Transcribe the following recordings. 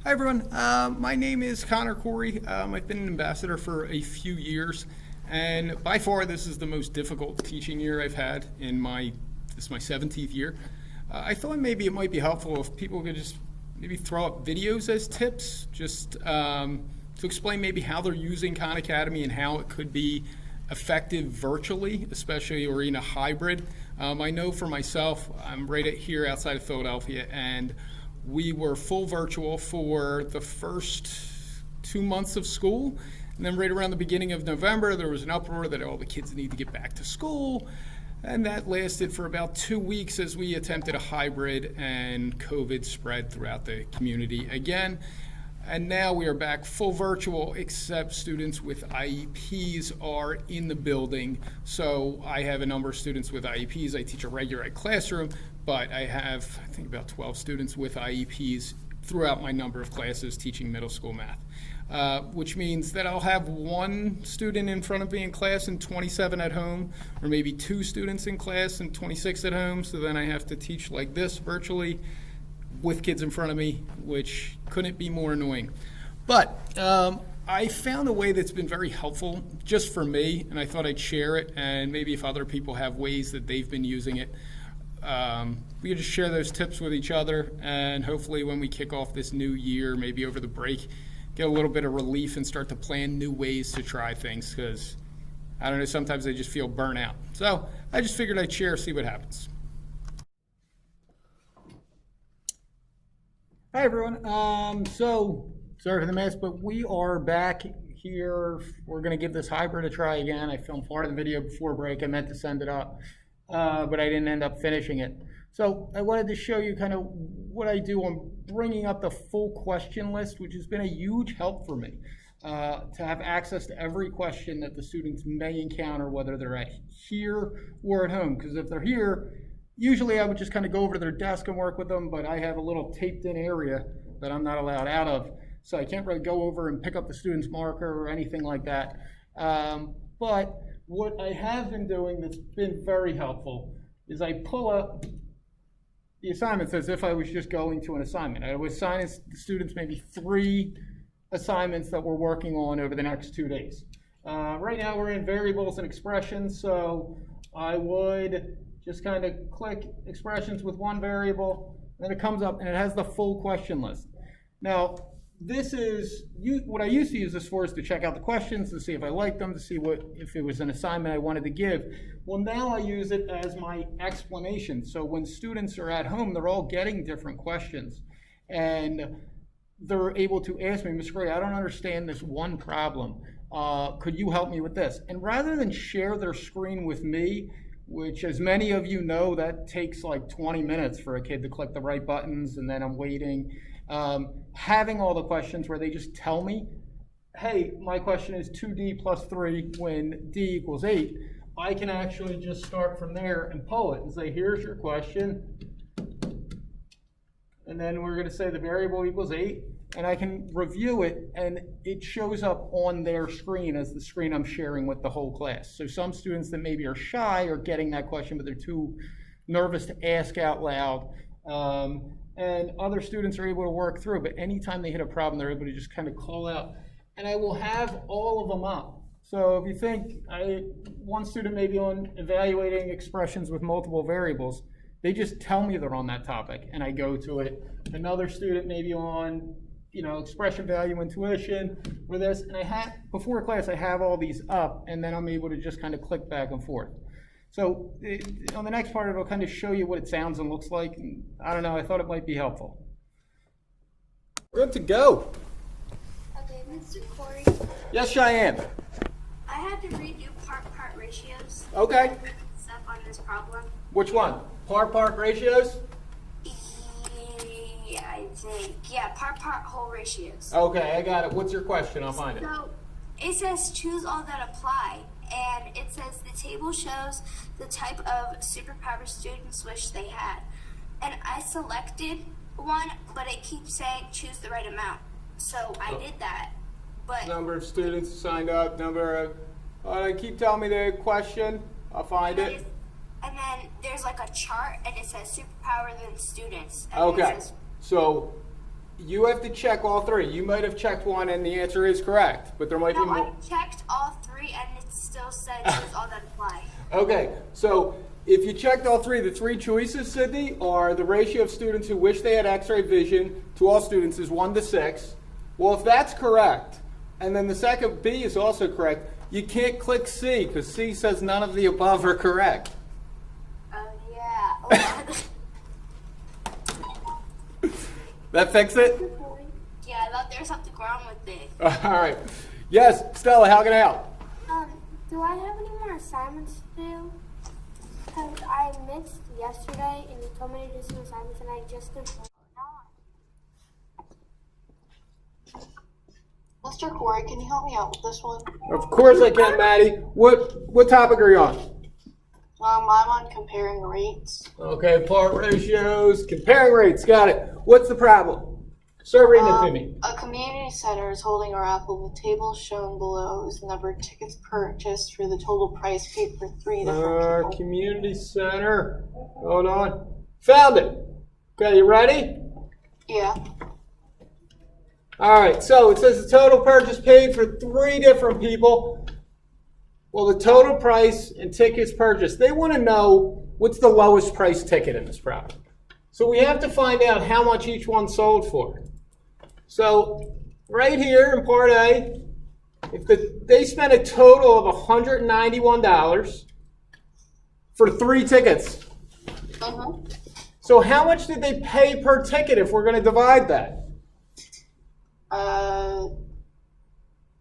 Hi everyone, my name is Conor Corey. I've been an ambassador for a few years, and by far this is the most difficult teaching year I've had this is my 17th year. I thought maybe it might be helpful if people could just maybe throw up videos as tips, just to explain maybe how they're using Khan Academy and how it could be effective virtually, especially or in a hybrid. I know for myself, I'm right here outside of Philadelphia, and we were full virtual for the first 2 months of school. And then right around the beginning of November, there was an uproar that all the kids need to get back to school. And that lasted for about 2 weeks as we attempted a hybrid, and COVID spread throughout the community again. And now we are back full virtual, except students with IEPs are in the building. So I have a number of students with IEPs. I teach a regular ed classroom, but I have, I think, about 12 students with IEPs throughout my number of classes teaching middle school math, which means that I'll have one student in front of me in class and 27 at home, or maybe 2 students in class and 26 at home. So then I have to teach like this virtually with kids in front of me, which couldn't be more annoying. But I found a way that's been very helpful just for me, and I thought I'd share it, and maybe if other people have ways that they've been using it, we can just share those tips with each other, and hopefully when we kick off this new year, maybe over the break, get a little bit of relief and start to plan new ways to try things, because I don't know, sometimes I just feel burnt out. So I just figured I'd share, see what happens. Hi everyone. So sorry for the mess, but we are back here. We're going to give this hybrid a try again. I filmed part of the video before break. I meant to send it up, but I didn't end up finishing it. So I wanted to show you kind of what I do on bringing up the full question list, which has been a huge help for me, to have access to every question that the students may encounter, whether they're at here or at home. Because if they're here, usually I would just kind of go over to their desk and work with them, but I have a little taped in area that I'm not allowed out of, so I can't really go over and pick up the student's marker or anything like that. But what I have been doing that's been very helpful is I pull up the assignments as if I was just going to an assignment. I would assign the students maybe 3 assignments that we're working on over the next 2 days. Right now we're in variables and expressions, so I would just kind of click expressions with one variable, then it comes up and it has the full question list. Now, this is what I used to use this for, is to check out the questions, to see if I liked them, to see if it was an assignment I wanted to give. Well, now I use it as my explanation. So when students are at home, they're all getting different questions, and they're able to ask me, Ms. Gray, I don't understand this one problem. Could you help me with this? And rather than share their screen with me, which, as many of you know, that takes like 20 minutes for a kid to click the right buttons, and then I'm waiting. Having all the questions where they just tell me, hey, my question is 2D plus 3 when D equals 8, I can actually just start from there and pull it and say, here's your question. And then we're going to say the variable equals 8, and I can review it, and it shows up on their screen as the screen I'm sharing with the whole class. So some students that maybe are shy are getting that question, but they're too nervous to ask out loud. And other students are able to work through, but anytime they hit a problem, they're able to just kind of call out. And I will have all of them up. So if you think, one student may be on evaluating expressions with multiple variables, they just tell me they're on that topic, and I go to it. Another student may be on, expression value intuition or this, and before class I have all these up, and then I'm able to just kind of click back and forth. So on the next part, it'll kind of show you what it sounds and looks like. And I don't know, I thought it might be helpful. We're good to go. Okay, Mr. Corey. Yes, Cheyenne. I had to redo part-part ratios. Okay. Stuff on this problem. Which one? Part ratios? Yeah, I think. Yeah, part whole ratios. Okay, I got it. What's your question? I'll find it. So it says choose all that apply. And it says the table shows the type of superpower students wish they had. And I selected one, but it keeps saying choose the right amount. So I did that. But Number of students signed up, keep telling me the question. I'll find it. And then there's like a chart, and it says superpower then students. And Okay. It says, So You have to check all three. You might have checked one and the answer is correct, but there might be No, more. I checked all three and it still said choose all that apply. Okay, so if you checked all three, the three choices, Sydney, are the ratio of students who wish they had x-ray vision to all students is 1 to 6. Well, if that's correct, and then the second B is also correct, you can't click C because C says none of the above are correct. Oh, yeah. That fix it? Yeah, I thought there was something wrong with it. All right. Yes, Stella, how can I help? Do I have any more assignments to do? Because I missed yesterday and you told me to do some assignments and I just did one. Mr. Corey, can you help me out with this one? Of course I can, Maddie. What topic are you on? I'm on comparing rates. Okay, part ratios, comparing rates, got it. What's the problem? Start reading it to me. A community center is holding a raffle. The table shown below is the number of tickets purchased for the total price paid for 3 different people. Community center. Hold on. Found it. Okay, you ready? Yeah. All right, so it says the total purchase paid for 3 different people. Well, the total price and tickets purchased. They want to know what's the lowest price ticket in this problem. So we have to find out how much each one sold for. So right here in part A, if they spent a total of $191 for 3 tickets. So how much did they pay per ticket if we're going to divide that?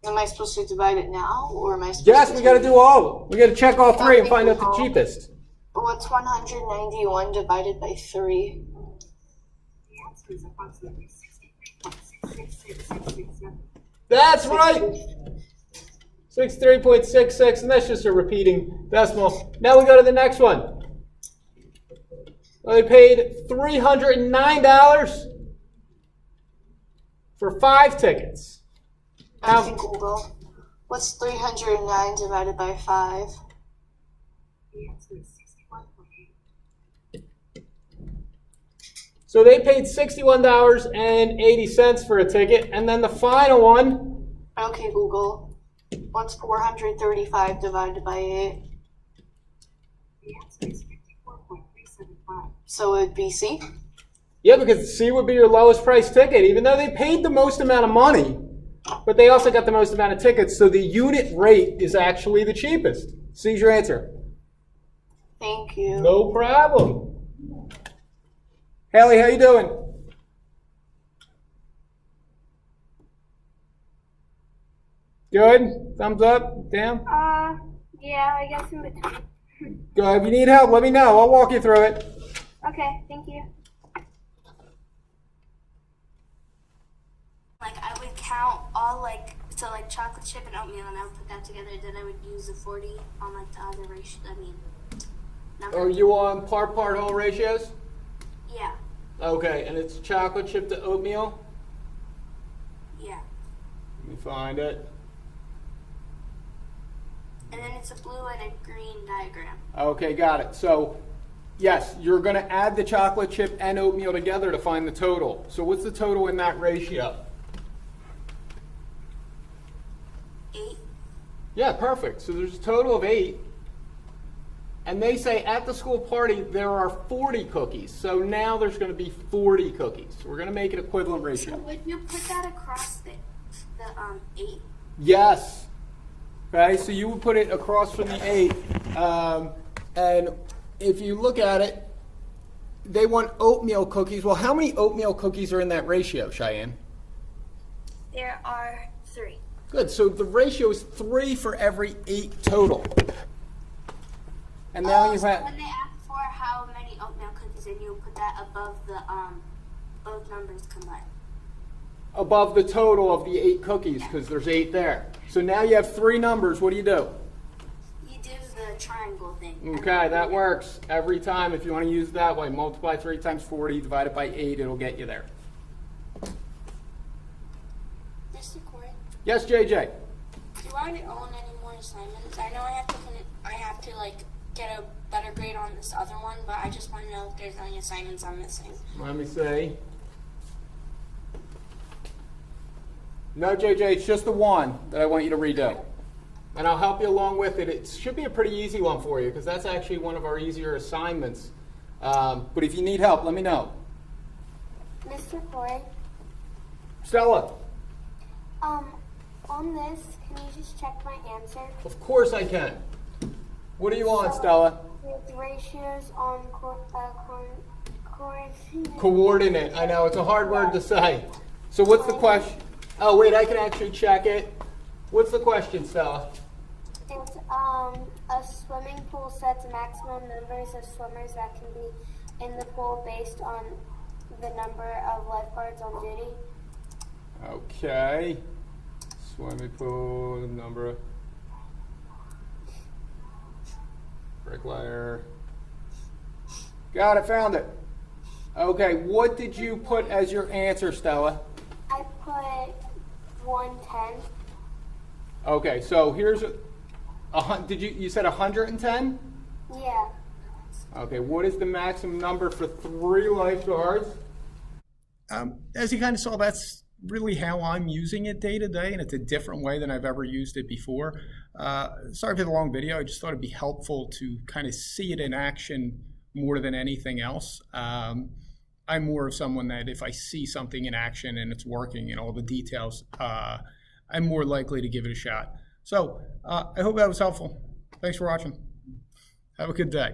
Am I supposed to divide it now, or am I supposed Yes, to? we got to do all of them. We got to check all 3 and find out the cheapest. What's 191 divided by 3? That's right. 63.66, and that's just a repeating decimal. Now we go to the next one. Well, they paid $309 for 5 tickets. Okay, Google. What's 309 divided by 5? So they paid $61.80 for a ticket, and then the final one. Okay, Google. What's 435 divided by 8? So it would be C? Yeah, because C would be your lowest price ticket, even though they paid the most amount of money, but they also got the most amount of tickets, so the unit rate is actually the cheapest. C's your answer. Thank you. No problem. Haley, how you doing? Good? Thumbs up? Down? Yeah, I guess in between. Good. If you need help, let me know. I'll walk you through it. Okay, thank you. Like, I would count all, like, so, like, chocolate chip and oatmeal, and I would put that together, then I would use the 40 on, like, the other ratio, number. Are you on part whole ratios? Yeah, Okay, and it's chocolate chip to oatmeal? yeah. Let me find it. And then it's a blue and a green diagram. Okay, got it. So, yes, you're going to add the chocolate chip and oatmeal together to find the total. So what's the total in that ratio? 8. Yeah, perfect. So there's a total of 8. And they say at the school party there are 40 cookies. So now there's going to be 40 cookies. So we're going to make an equivalent So ratio. would you put that across the 8? Yes. Okay, so you would put it across from the 8. And if you look at it, they want oatmeal cookies. Well, how many oatmeal cookies are in that ratio, Cheyenne? There are 3. Good. So the ratio is 3 for every 8 total. And now you So have when they ask for how many oatmeal cookies, then you put that above the both numbers combined. above the total of the 8 cookies because there's 8 there. So now you have 3 numbers. What do? You do the triangle thing. Okay, that works every time. If you want to use it that way, multiply 3 times 40, divide it by 8, it'll get you there. Mr. Corey, Yes, JJ? do I own any more assignments? I know I have to like get a better grade on this other one, but I just want to know if there's any assignments I'm missing. Let me see. No, JJ, it's just the one that I want you to redo. And I'll help you along with it. It should be a pretty easy one for you because that's actually one of our easier assignments. But if you need help, let me know. Mr. Corey, Stella, on this, can you just check my answer? of course I can. What do you want, Stella? With ratios on Coordinate. I know, it's a hard word to say. So what's the question? Oh, wait, I can actually check it. What's the question, Stella? It's, a swimming pool sets maximum numbers of swimmers that can be in the pool based on the number of lifeguards on duty. Okay. Swimming pool, number. Bricklayer. Got it, found it. Okay, what did you put as your answer, Stella? I put 110. Okay, so here's you said 110? Yeah. Okay, what is the maximum number for 3 lifeguards? As you kind of saw, that's really how I'm using it day to day, and it's a different way than I've ever used it before. Sorry for the long video. I just thought it'd be helpful to kind of see it in action more than anything else. I'm more of someone that if I see something in action and it's working and all the details, I'm more likely to give it a shot. So I hope that was helpful. Thanks for watching. Have a good day.